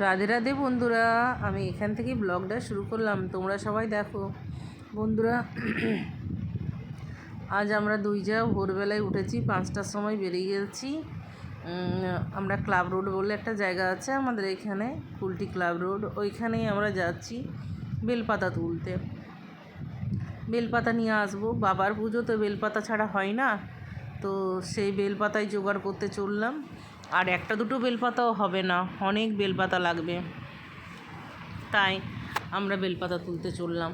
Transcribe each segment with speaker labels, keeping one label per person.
Speaker 1: রাধে রাধে বন্ধুরা, আমি এখান থেকে ব্লগটা শুরু করলাম। তোমরা সবাই দেখো বন্ধুরা। আজ আমরা দুই যা ভোরবেলায় উঠেছি, 5টার সময় বেরিয়ে গেছি। আমরা ক্লাব রোড বলে একটা জায়গা আছে আমাদের এখানে, কুলটি ক্লাব রোড, ওইখানেই আমরা যাচ্ছি বেলপাতা তুলতে। বেলপাতা নিয়ে আসবো, বাবার পুজো তো বেলপাতা ছাড়া হয় না, তো সেই বেলপাতায় জোগাড় করতে চললাম। আর একটা দুটো বেলপাতাও হবে না, অনেক বেলপাতা লাগবে, তাই আমরা বেলপাতা তুলতে চললাম।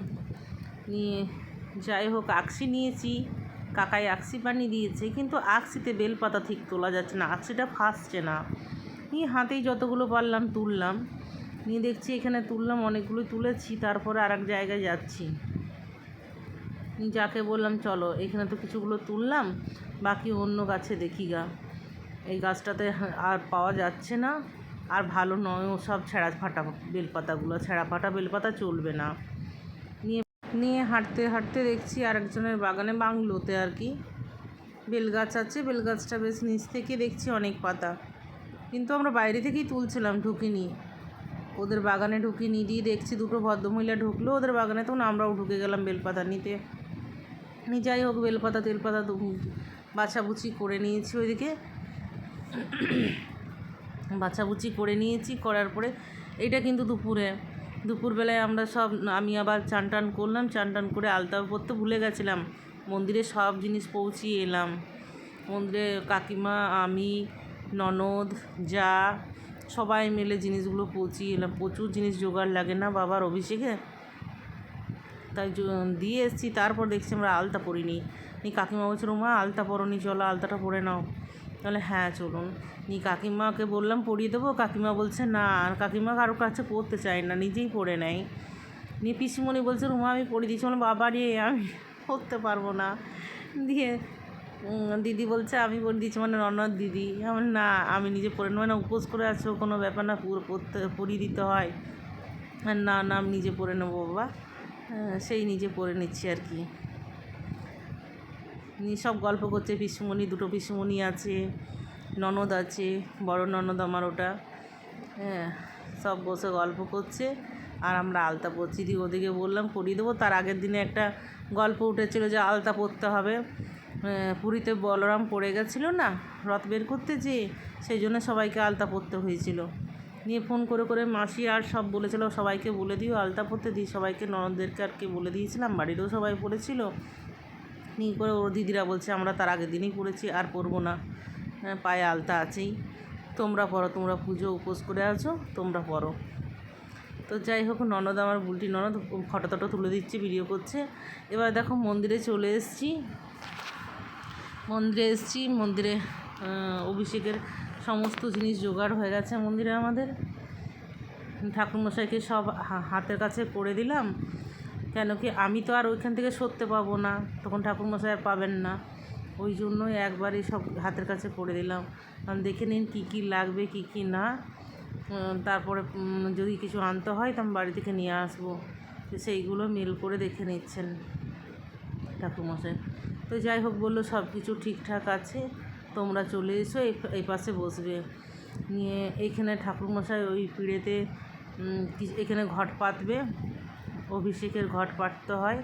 Speaker 1: নিয়ে যাই হোক, আকসি নিয়েছি, কাকাই আকসি বানিয়ে দিয়েছে, কিন্তু আকসিতে বেলপাতা ঠিক তোলা যাচ্ছে না, আকসিটা ফাঁসছে না। নিয়ে হাতেই যতগুলো পারলাম তুললাম। নিয়ে দেখছি এখানে তুললাম, অনেকগুলোই তুলেছি, তারপরে আর এক জায়গায় যাচ্ছি। যাকে বললাম চলো, এখানে তো কিছুগুলো তুললাম, বাকি অন্য গাছে দেখি গা। এই গাছটাতে আর পাওয়া যাচ্ছে না, আর ভালো নয়, ও সব ছেঁড়া ফাটা বেলপাতাগুলো, ছেঁড়া ফাটা বেলপাতা চলবে না। নিয়ে হাঁটতে হাঁটতে দেখছি আরেকজনের বাগানে, বাংলোতে আর কি, বেলগাছ আছে। বেলগাছটা বেশ নিচ থেকে দেখছি অনেক পাতা, কিন্তু আমরা বাইরে থেকেই তুলছিলাম, ঢুকিনি, ওদের বাগানে ঢুকিনি। দিয়ে দেখছি দুটো ভদ্রমহিলা ঢুকলো ওদের বাগানে, তখন আমরাও ঢুকে গেলাম বেলপাতা নিতে। যাই হোক, বেলপাতা তেলপাতা বাছাবুচি করে নিয়েছি, ওইদিকে বাছাবুচি করে নিয়েছি। করার পরে এইটা কিন্তু দুপুরবেলায় আমরা সব, আমি আবার চান টান করলাম, চান টান করে আলতা পরতে ভুলে গেছিলাম। মন্দিরে সব জিনিস পৌঁছিয়ে এলাম। মন্দিরে কাকিমা, আমি, ননদ, যা সবাই মিলে জিনিসগুলো পৌঁছিয়ে এলাম। প্রচুর জিনিস জোগাড় লাগে না বাবার অভিষেকে, তাই দিয়ে এসেছি। তারপর দেখছি আমরা আলতা পরিনি। কাকিমা বলছিল, মা আলতা পরনি, চলো আলতাটা পরে নাও। তাহলে হ্যাঁ চলুন। কাকিমাকে বললাম পরিয়ে দেবো, কাকিমা বলছে না, আর কাকিমা কারোর কাছে পরতে চায় না, নিজেই পরে নেয়। পিসিমণি বলছে, রুমা আমি পরিয়ে দিচ্ছি। বললাম বাবা রে, আমি পরতে পারবো না। দিয়ে দিদি বলছে আমি পরিয়ে দিচ্ছি, মানে ননদ দিদি। আমার না, আমি নিজে পরে নেবো না, উপোস করে আছো, কোনো ব্যাপার না, পরিয়ে দিতে হয়। না না, আমি নিজে পরে নেবো বাবা। সেই নিজে পরে নিচ্ছি আর কি। সব গল্প করছে, পিসুমণি, দুটো পিসুমণি আছে, ননদ আছে, বড় ননদ আমার ওটা, হ্যাঁ, সব বসে গল্প করছে, আর আমরা আলতা পরছি। দিয়ে ওদিকে বললাম পরিয়ে দেবো। তার আগের দিনে একটা গল্প উঠেছিল যে আলতা পরতে হবে, পুরীতে বলরাম পড়ে গেছিলো না রথ বের করতে, যে সেই জন্য সবাইকে আলতা পরতে হয়েছিল। নিয়ে ফোন করে করে মাসি আর সব বলেছিল সবাইকে বলে দিও আলতা পরতে। দিয়ে সবাইকে, ননদদেরকে আর কি বলে দিয়েছিলাম, বাড়িরও সবাই পড়েছিল। নিয়ে করে ওর দিদিরা বলছে আমরা তার আগের দিনই পড়েছি, আর পরবো না, পায়ে আলতা আছেই, তোমরা পড়ো, তোমরা পুজো উপোস করে আছো, তোমরা পড়ো। তো যাই হোক, ননদ আমার বুলটি ননদ ফটো টটো তুলে দিচ্ছে, ভিডিও করছে। এবার দেখো মন্দিরে চলে এসেছি। মন্দিরে অভিষেকের সমস্ত জিনিস জোগাড় হয়ে গেছে মন্দিরে আমাদের। ঠাকুরমশাইকে সব হাতের কাছে করে দিলাম, কেন কি আমি তো আর ওইখান থেকে সরতে পাবো না, তখন ঠাকুরমশাই আর পাবেন না, ওই জন্যই একবারই সব হাতের কাছে করে দিলাম। কারণ দেখে নিন কী কী লাগবে, কী কী না, তারপরে যদি কিছু আনতে হয় তো আমি বাড়ি থেকে নিয়ে আসবো, সেইগুলো মেল করে দেখে নিচ্ছেন ঠাকুরমশাই। তো যাই হোক, বললো সব কিছু ঠিকঠাক আছে, তোমরা চলে এসো, এই পাশে বসবে। নিয়ে এইখানে ঠাকুরমশাই ওই পিঁড়েতে এখানে ঘট পাতবে, অভিষেকের ঘট পাততে হয়,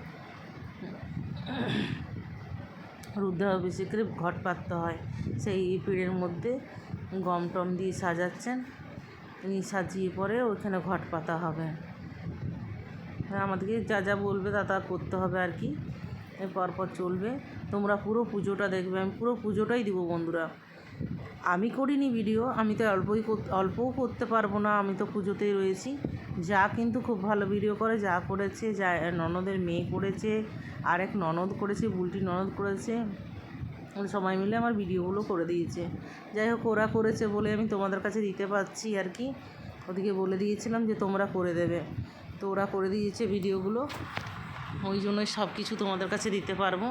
Speaker 1: রুদ্রাভিষেকের ঘট পাততে হয়। সেই পিঁড়ের মধ্যে গম টম দিয়ে সাজাচ্ছেন, সাজিয়ে পরে ওইখানে ঘট পাতা হবে। আমাদেরকে যা যা বলবে তা করতে হবে আর কি, পরপর চলবে। তোমরা পুরো পুজোটা দেখবে, আমি পুরো পুজোটাই দিব বন্ধুরা। আমি করিনি ভিডিও, আমি তো অল্পও করতে পারবো না, আমি তো পুজোতেই রয়েছি। যা কিন্তু খুব ভালো ভিডিও করে, যা করেছে, যা ননদের মেয়ে করেছে, আর এক ননদ করেছে, বুলটি ননদ করেছে, সবাই মিলে আমার ভিডিওগুলো করে দিয়েছে। যাই হোক, ওরা করেছে বলে আমি তোমাদের কাছে দিতে পারছি আর কি। ওদিকে বলে দিয়েছিলাম যে তোমরা করে দেবে, তো ওরা করে দিয়েছে ভিডিওগুলো, ওই জন্যই সব কিছু তোমাদের কাছে দিতে পারবো।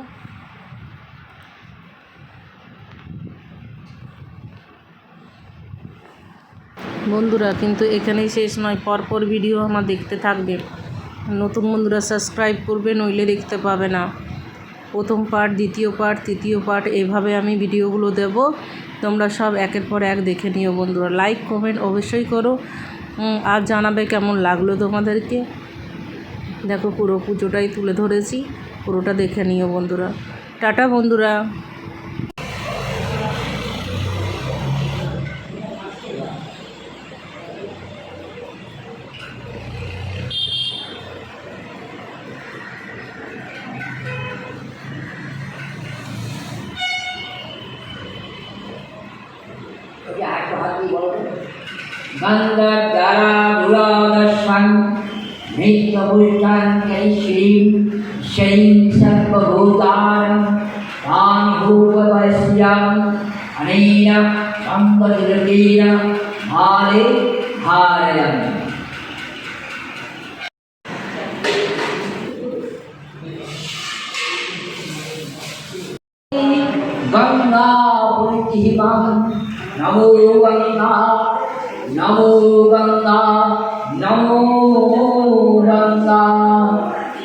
Speaker 1: বন্ধুরা কিন্তু এখানেই শেষ নয়, পরপর ভিডিও আমার দেখতে থাকবে। নতুন বন্ধুরা সাবস্ক্রাইব করবে, নইলে দেখতে পাবে না। প্রথম পার্ট, দ্বিতীয় পার্ট, তৃতীয় পার্ট, এভাবে আমি ভিডিওগুলো দেব, তোমরা সব একের পর এক দেখে নিও বন্ধুরা। লাইক কমেন্ট অবশ্যই করো, আর জানাবে কেমন লাগলো তোমাদেরকে। দেখো পুরো পুজোটাই তুলে ধরেছি, পুরোটা দেখে নিও বন্ধুরা। টাটা বন্ধুরা।
Speaker 2: गन्धद्वाराधुरादस्मन् नित्यपुष्टान् कैश्रीं शैं सर्वभूतानं तानि भूपवस्याम् अनेन सम्पतिरतेन माले धारयन्। गंगा पुण्यहिमं नमो गंगा नमो गंगा नमो गंगा।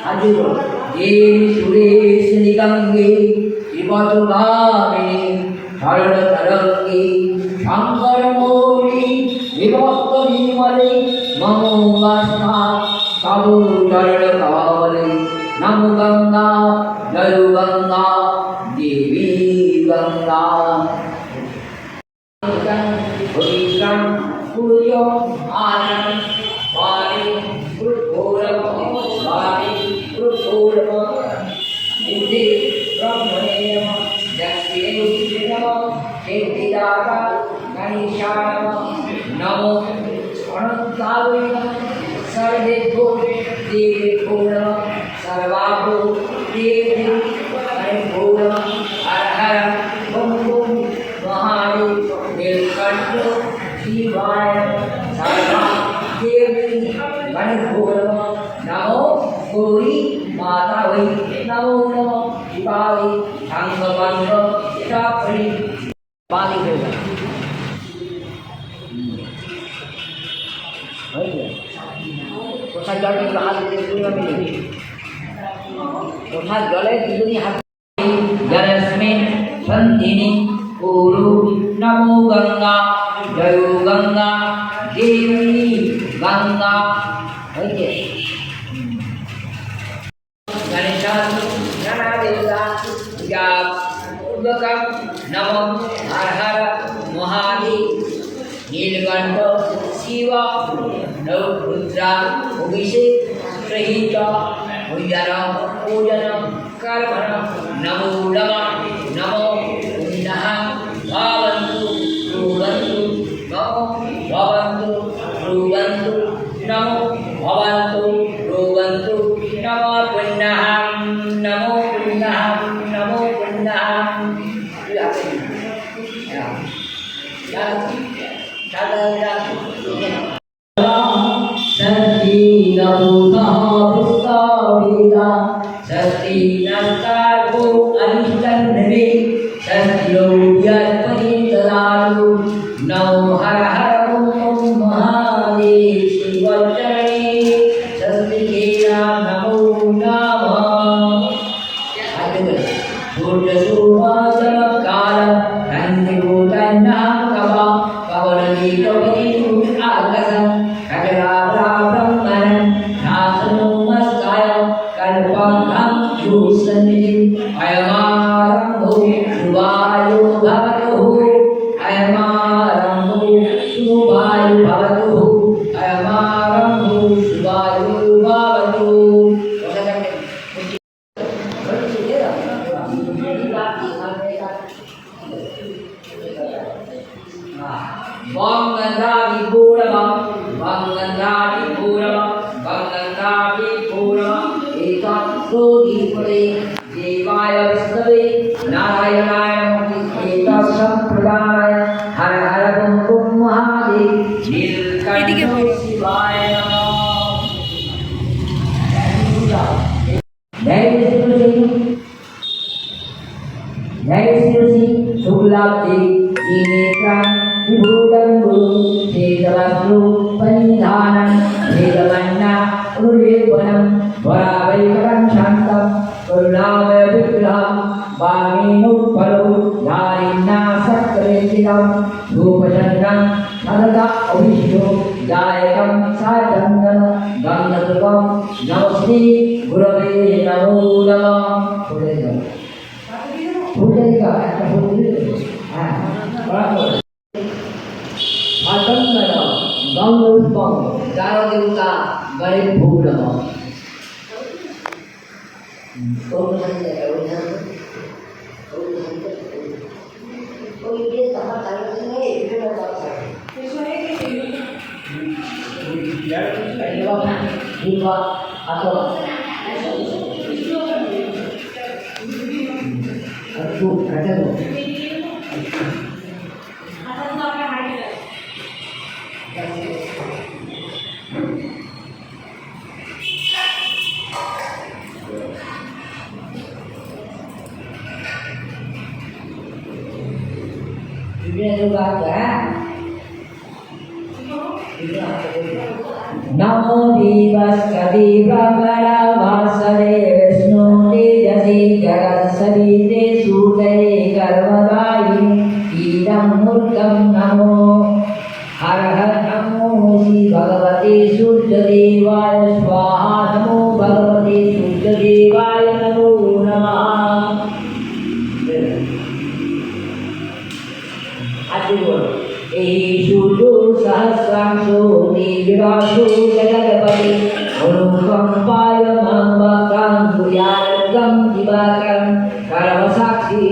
Speaker 2: अजुर देवी सुरेश निगंगे शिवतुलामे शरण तरंगे शंकर मौली विभक्त विमले ममो वासना कबू चरण कवले। नमो गंगा जय गंगा देवी गंगा। भविष्यं सूर्यो आनंद वाणी पुरुषोरम वाणी पुरुषोरम बुद्धि ब्रह्मणे नमः दक्षिणे नमः सिद्धिदाता गणेशाय नमो अनंताय सर्वेभ्यो देवेभ्यो नमः सर्वाभ्यो देवेभ्यो नमः। हर हर बम बम महादेव नीलकंठ शिवाय सर्वा देवी गणेभ्यो नमो गौरी माता वै नमो नमः शिवाय शंखबंध चापड़ी पानी देगा। কোথায় জলে হাত দিলে মিলে কোথায় জলে দুজনই হাত जलस्मिन् सन्धिनि कुरु नमो गंगा जय गंगा देवी गंगा। गणेशादेवता नमो हर हर महादेव नीलकंठ शिव रुद्रा अभिषेक सहित पूजन पूजन कर्मण नमो नमः नमो पुण्यः भवन्तु ब्रुवन्तु नमो भवन्तु ब्रुवन्तु नमो भवन्तु ब्रुवन्तु नमो पुण्यः नमो पुण्यः नमो पुण्यः। सती नमस्कारको अनिष्टन्धवे सत्यो यत्परितरालु नमो हर हर ओम महादेव शिवचरणे सत्केया नमो नमः। सूर्यसुवाचमकाल नन्दिभूतन्नाम कवा कवलनीतवती आकाशं कटराब्राह्मणं नासनोमस्काय कल्पं सन्निधिं अयमारम्भो शुभायो भवतु अयमारम्भो शुभायो भवतु अयमारम्भो शुभायो भवतु। वंगंधाभिपूर्वं वंगंधाभिपूर्वं वंगंधाभिपूर्वं एकात्रोदीपदे देवाय विष्णवे नारायणाय एतत्सम्प्रदाय हर हर बम बम महादेव नीलकंठ शिवाय नमः। जय श्री शुक्लाब्दे नेत्रं विभूतं गुरु श्वेतवस्त्रु परिधानं वेदमन्ना उल्लेपनं वरावैकरं शान्तं करुणामय विग्रहं वामेनुत्पलो दारिण्या सक्रेतिनं धूपचन्द्रं सददा अभिषेको जायक শিবায়ং সাচন্দন গন্ধর্বং নমস্তে গুরবে নমো নমঃ। ফুলে দাও, ফুলে দাও, একটা ফুল দিয়ে দেবো। হ্যাঁ, বরাবর। সাচন্দন গন্ধর্বং দারো দেবতা গয়ে ভূ নমঃ। नमो दीवस्कति ब्रह्मणवासरे विष्णु तेजसि जगत्सविते सूतये कर्मदायिनि ईदं मूर्तं नमो हर हर नमो श्री भगवते सूर्यदेवाय स्वाहा नमो भगवते सूर्यदेवाय नमो नमः। सूर्यो सहस्रांशो निविराशो जगत्पति अनुकंपाय मंगलांगुयार्गं दिवाकरं सर्वसाक्षी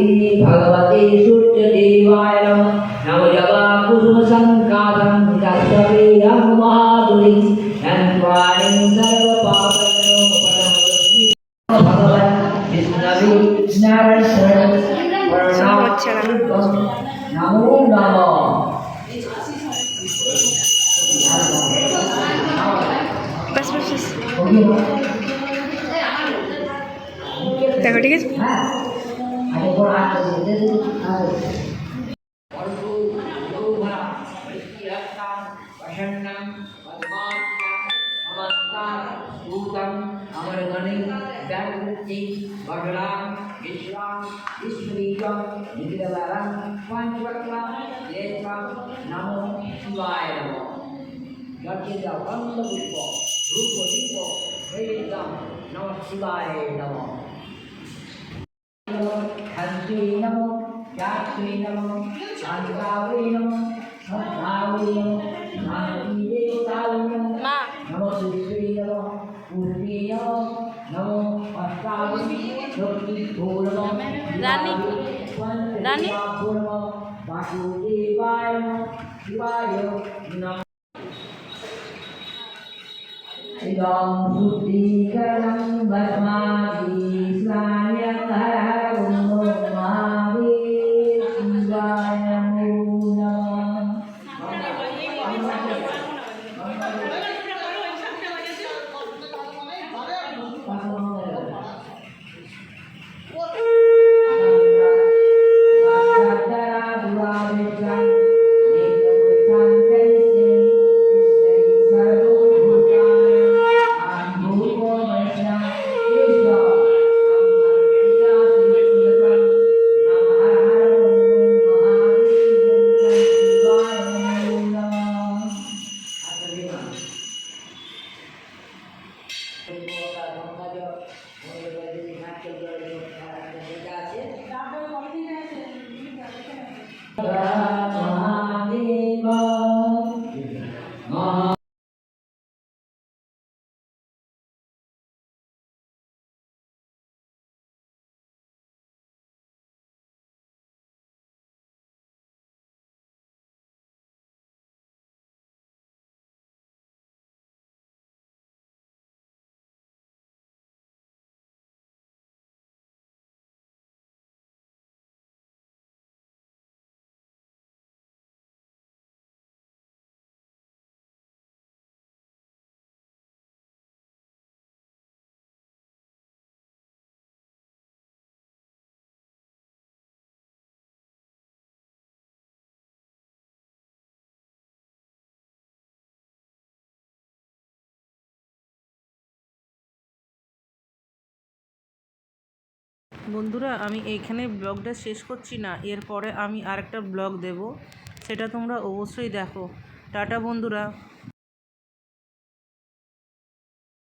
Speaker 2: भगवते सूर्यदेवाय नमः। नवजवा कुसुम संकाशं दर्शवेयं महादुरी नन्वाणि सर्वपापनो परमगति भगवन् विष्णवे नारायण नमो नमः।
Speaker 3: बस बस बस देखो ठीक है
Speaker 2: नमो शिवाय नमः। यज्ञ वंशपुष्प रूप दीप वेदम नमः शिवाय नमः। हंसी नमो यात्री नमो शांतावै नमो श्रद्धावै नमो शांति देवतावै नमो नमो सुश्री नमो पूर्वी नमो नमो अष्टावै शक्ति नमो
Speaker 1: रानी रानी
Speaker 2: नमो वासुदेवाय नमः शिवाय नमः। इदं शुद्धीकरणं भस्मादिस्नानं हरहरं महावीर शिवाय नमो नमः।
Speaker 1: বন্ধুরা আমি এইখানে ব্লগটা শেষ করছি না, এরপরে আমি আরেকটা ব্লগ দেব, সেটা তোমরা অবশ্যই দেখো। টাটা বন্ধুরা।